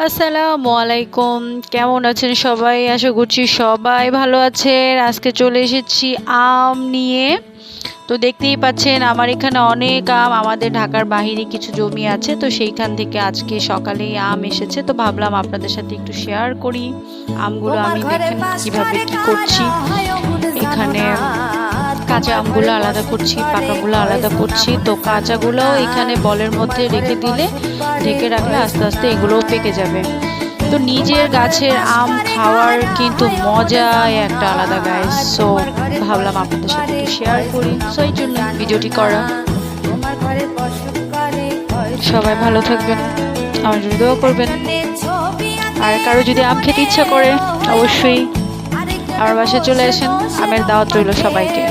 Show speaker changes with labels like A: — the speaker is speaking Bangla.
A: আসসালামু আলাইকুম। কেমন আছেন সবাই? আশা করছি সবাই ভালো আছেন। আজকে চলে এসেছি আম নিয়ে। তো দেখতেই পাচ্ছেন আমার এখানে অনেক আম, আমাদের ঢাকার বাহিরে কিছু জমি আছে, তো সেইখান থেকে আজকে সকালেই আম এসেছে, তো ভাবলাম আপনাদের সাথে একটু শেয়ার করি আমগুলো। আমি দেখেন কিভাবে কি করছি। এখানে কাঁচা আমগুলো আলাদা করছি, পাকাগুলো আলাদা করছি। তো কাঁচাগুলো এখানে বলের মধ্যে রেখে দিলে, ঢেকে রাখলে আস্তে আস্তে এগুলোও পেকে যাবে। তো নিজের গাছের আম খাওয়ার কিন্তু মজাই একটা আলাদা গাইস। সো ভাবলাম আপনাদের সাথে একটু শেয়ার করি, সো এই জন্য ভিডিওটি করা। সবাই ভালো থাকবেন, আমার জন্য দোয়া করবেন। আর কারো যদি আম খেতে ইচ্ছা করে অবশ্যই আমার বাসায় চলে আসেন, আমের দাওয়াত রইল সবাইকে।